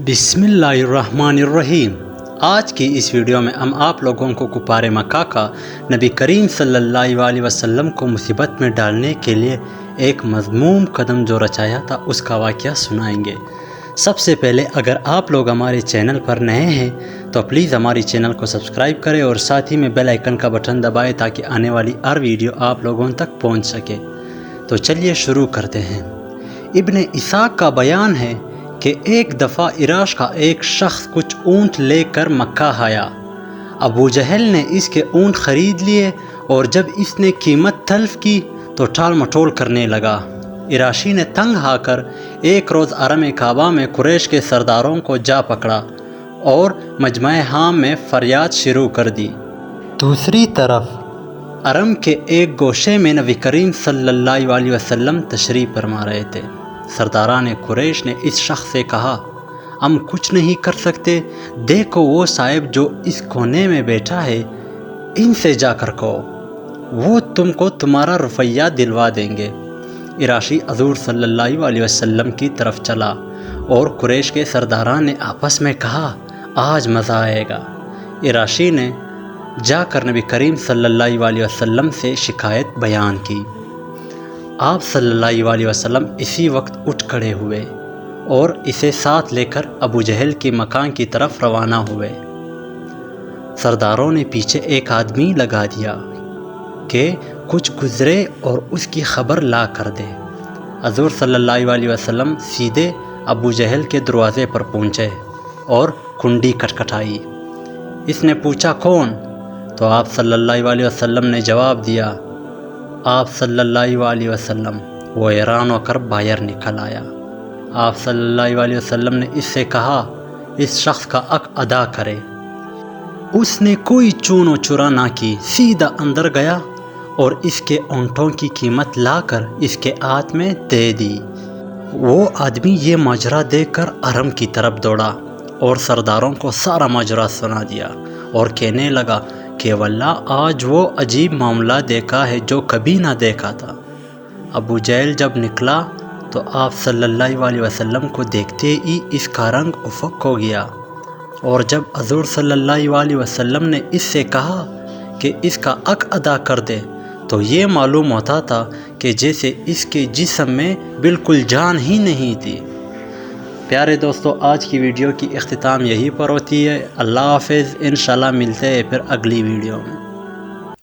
بسم اللہ الرحمن الرحیم۔ آج کی اس ویڈیو میں ہم آپ لوگوں کو کفار مکہ کا نبی کریم صلی اللہ علیہ وسلم کو مصیبت میں ڈالنے کے لیے ایک مذموم قدم جو رچایا تھا اس کا واقعہ سنائیں گے۔ سب سے پہلے اگر آپ لوگ ہمارے چینل پر نئے ہیں تو پلیز ہماری چینل کو سبسکرائب کریں اور ساتھ ہی میں بیل آئیکن کا بٹن دبائیں تاکہ آنے والی ہر ویڈیو آپ لوگوں تک پہنچ سکے۔ تو چلیے شروع کرتے ہیں۔ ابن اسحاق کا بیان ہے کہ ایک دفعہ عراش کا ایک شخص کچھ اونٹ لے کر مکہ آیا۔ ابو جہل نے اس کے اونٹ خرید لیے اور جب اس نے قیمت تلف کی تو ٹال مٹول کرنے لگا۔ عراشی نے تنگ آ کر ایک روز حرم کعبہ میں قریش کے سرداروں کو جا پکڑا اور مجمع حام میں فریاد شروع کر دی۔ دوسری طرف حرم کے ایک گوشے میں نبی کریم صلی اللہ علیہ وسلم تشریف فرما رہے تھے۔ سرداران قریش نے اس شخص سے کہا، ہم کچھ نہیں کر سکتے، دیکھو وہ صاحب جو اس کونے میں بیٹھا ہے، ان سے جا کر کہو، وہ تم کو تمہارا رویہ دلوا دیں گے۔ عراشی حضور صلی اللہ علیہ وسلم کی طرف چلا اور قریش کے سرداران نے آپس میں کہا، آج مزہ آئے گا۔ عراشی نے جا کر نبی کریم صلی اللہ علیہ وسلم سے شکایت بیان کی۔ آپ صلی اللہ علیہ وسلم اسی وقت اٹھ کھڑے ہوئے اور اسے ساتھ لے کر ابو جہل کے مکان کی طرف روانہ ہوئے۔ سرداروں نے پیچھے ایک آدمی لگا دیا کہ کچھ گزرے اور اس کی خبر لا کر دے۔ حضور صلی اللہ علیہ وسلم سیدھے ابو جہل کے دروازے پر پہنچے اور کنڈی کھٹکھٹائی۔ اس نے پوچھا، کون؟ تو آپ صلی اللہ علیہ وسلم نے جواب دیا، آپ صلی اللہ علیہ وسلم۔ وہ حیران ہو کر باہر نکل آیا۔ آپ صلی اللہ علیہ وسلم نے اس سے کہا، اس شخص کا حق ادا کرے۔ اس نے کوئی چون و چرا نہ کی، سیدھا اندر گیا اور اس کے اونٹوں کی قیمت لا کر اس کے ہاتھ میں دے دی۔ وہ آدمی یہ ماجرا دیکھ کر حرم کی طرف دوڑا اور سرداروں کو سارا ماجرا سنا دیا اور کہنے لگا کہ واللہ آج وہ عجیب معاملہ دیکھا ہے جو کبھی نہ دیکھا تھا۔ ابو جہل جب نکلا تو آپ صلی اللہ علیہ وسلم کو دیکھتے ہی اس کا رنگ افق ہو گیا، اور جب حضور صلی اللہ علیہ وسلم نے اس سے کہا کہ اس کا حق ادا کر دے تو یہ معلوم ہوتا تھا کہ جیسے اس کے جسم میں بالکل جان ہی نہیں تھی۔ پیارے دوستو، آج کی ویڈیو کی اختتام یہی پر ہوتی ہے۔ اللہ حافظ، انشاءاللہ ملتے ہیں پھر اگلی ویڈیو میں۔